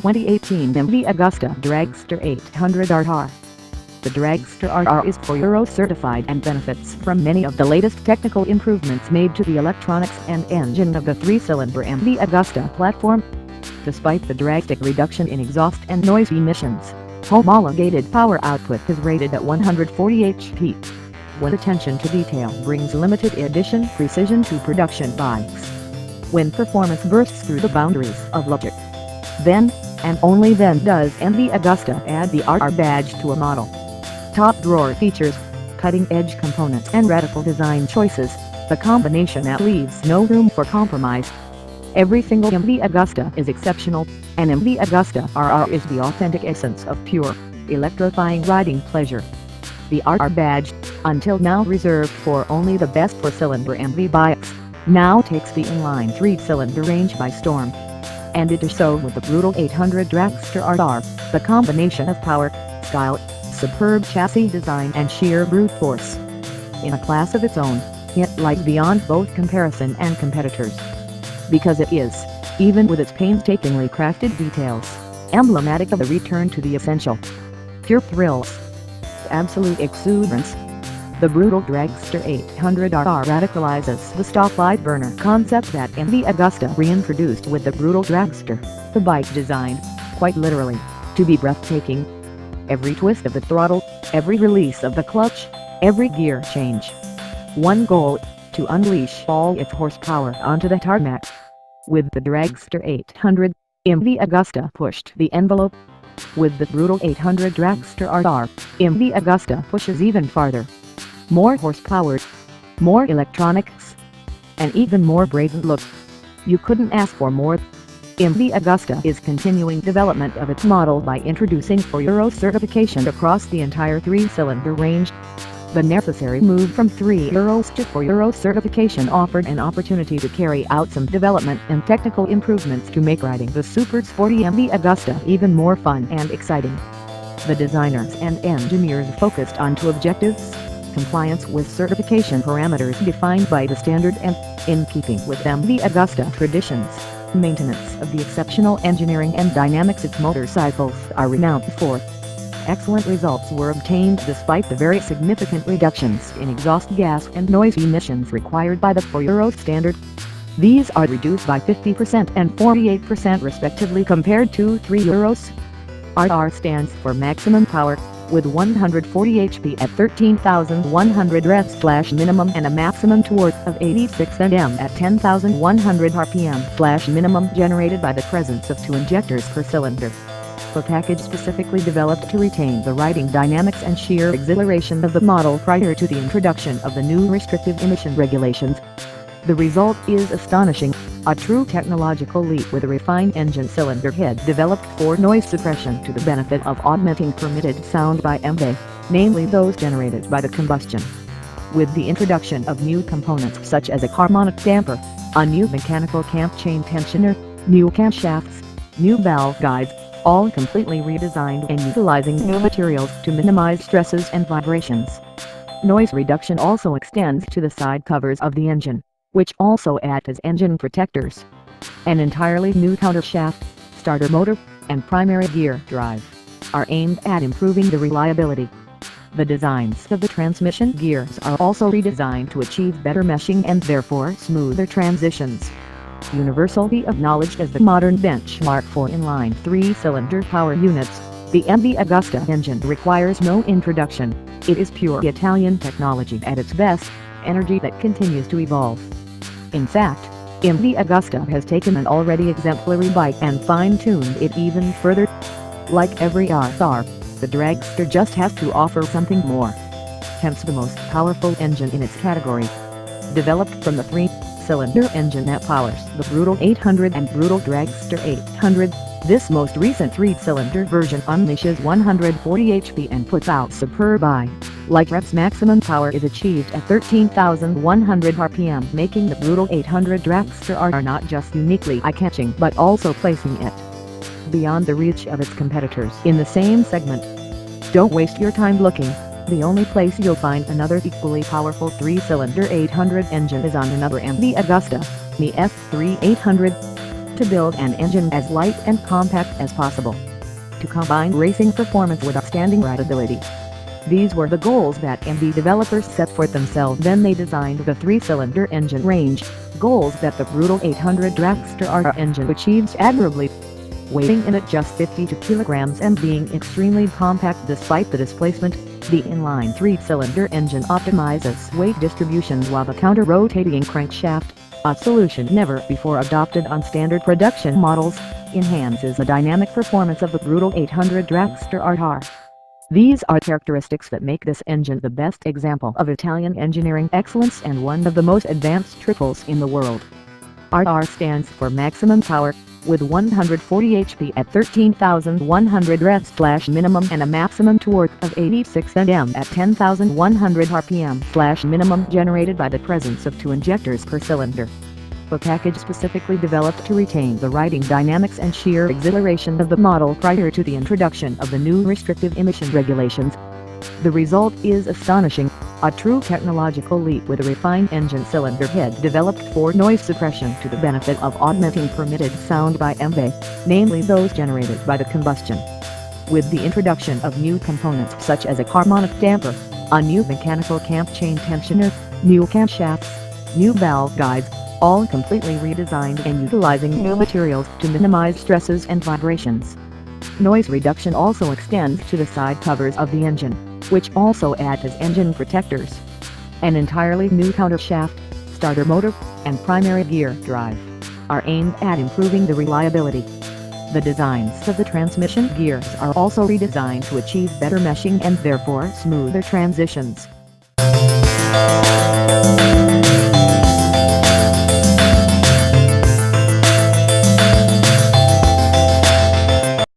2018 MV Agusta Dragster 800 RR. The Dragster RR is 4 Euro certified and benefits from many of the latest technical improvements made to the electronics and engine of the 3-cylinder MV Agusta platform. Despite the drastic reduction in exhaust and noise emissions, homologated power output is rated at 140 HP. When attention to detail brings limited edition precision to production bikes. When performance bursts through the boundaries of logic. Then, and only then does MV Agusta add the RR badge to a model. Top drawer features, cutting-edge components and radical design choices, the combination that leaves no room for compromise. Every single MV Agusta is exceptional, and MV Agusta RR is the authentic essence of pure, electrifying riding pleasure. The RR badge, until now reserved for only the best 4-cylinder MV bikes, now takes the inline 3-cylinder range by storm. And it is so with the brutal 800 Dragster RR, the combination of power, style, superb chassis design and sheer brute force. In a class of its own, it lies beyond both comparison and competitors. Because it is, even with its painstakingly crafted details, emblematic of a return to the essential. Pure thrills. Absolute exuberance. The brutal Dragster 800 RR radicalizes the stoplight burner concept that MV Agusta reintroduced with the brutal Dragster, the bike designed, quite literally, to be breathtaking. Every twist of the throttle, every release of the clutch, every gear change. One goal, to unleash all its horsepower onto the tarmac. With the Dragster 800, MV Agusta pushed the envelope. With the brutal 800 Dragster RR, MV Agusta pushes even farther. More horsepower, more electronics, and even more brazen look. You couldn't ask for more. MV Agusta is continuing development of its model by introducing 4 Euro certification across the entire 3-cylinder range. The necessary move from 3 Euros to 4 Euro certification offered an opportunity to carry out some development and technical improvements to make riding the super sporty MV Agusta even more fun and exciting. The designers and engineers focused on 2 objectives: compliance with certification parameters defined by the standard and, in keeping with MV Agusta traditions, maintenance of the exceptional engineering and dynamics its motorcycles are renowned for. Excellent results were obtained despite the very significant reductions in exhaust gas and noise emissions required by the 4 Euro standard. These are reduced by 50% and 48% respectively compared to 3 Euros. RR stands for maximum power, with 140 HP at 13,100 revs/minimum and a maximum torque of 86 Nm at 10,100 RPM/minimum generated by the presence of 2 injectors per cylinder. A package specifically developed to retain the riding dynamics and sheer exhilaration of the model prior to the introduction of the new restrictive emission regulations. The result is astonishing, a true technological leap with a refined engine cylinder head developed for noise suppression to the benefit of augmenting permitted sound by MV, namely those generated by the combustion. With the introduction of new components such as a harmonic damper, a new mechanical camp chain tensioner, new camshafts, new valve guides, all completely redesigned and utilizing new materials to minimize stresses and vibrations. Noise reduction also extends to the side covers of the engine, which also act as engine protectors. An entirely new countershaft, starter motor, and primary gear drive are aimed at improving the reliability. The designs of the transmission gears are also redesigned to achieve better meshing and therefore smoother transitions. Universally acknowledged as the modern benchmark for inline 3-cylinder power units, the MV Agusta engine requires no introduction. It is pure Italian technology at its best, energy that continues to evolve. In fact, MV Agusta has taken an already exemplary bike and fine-tuned it even further. Like every RR, the Dragster just has to offer something more. Hence the most powerful engine in its category. Developed from the 3-cylinder engine that powers the brutal 800 and brutal Dragster 800, this most recent 3-cylinder version unleashes 140 HP and puts out superb like revs. Maximum power is achieved at 13,100 RPM, making the brutal 800 Dragster RR not just uniquely eye-catching but also placing it beyond the reach of its competitors in the same segment. Don't waste your time looking. The only place you'll find another equally powerful 3-cylinder 800 engine is on another MV Agusta, the F3 800. to build an engine as light and compact as possible, to combine racing performance with outstanding rideability. These were the goals that MB developers set for themselves when they designed the 3-cylinder engine range, goals that the brutal 800 Dragster R engine achieves admirably. Weighing in at just 52 kilograms and being extremely compact despite the displacement, the inline 3-cylinder engine optimizes weight distribution while the counter-rotating crankshaft, a solution never before adopted on standard production models, enhances the dynamic performance of the brutal 800 Dragster R. These are characteristics that make this engine the best example of Italian engineering excellence and one of the most advanced triples in the world. RR stands for maximum power, with 140 HP at 13,100 revs/minimum and a maximum torque of 86 Nm at 10,100 RPM/minimum generated by the presence of 2 injectors per cylinder. A package specifically developed to retain the riding dynamics and sheer exhilaration of the model prior to the introduction of the new restrictive emission regulations. The result is astonishing, a true technological leap with a refined engine cylinder head developed for noise suppression to the benefit of augmenting permitted sound by MB, namely those generated by the combustion. With the introduction of new components such as a harmonic damper, a new mechanical cam chain tensioner, new camshafts, new valve guides, all completely redesigned and utilizing new materials to minimize stresses and vibrations. Noise reduction also extends to the side covers of the engine, which also act as engine protectors. An entirely new countershaft, starter motor, and primary gear drive are aimed at improving the reliability. The designs of the transmission gears are also redesigned to achieve better meshing and therefore smoother transitions.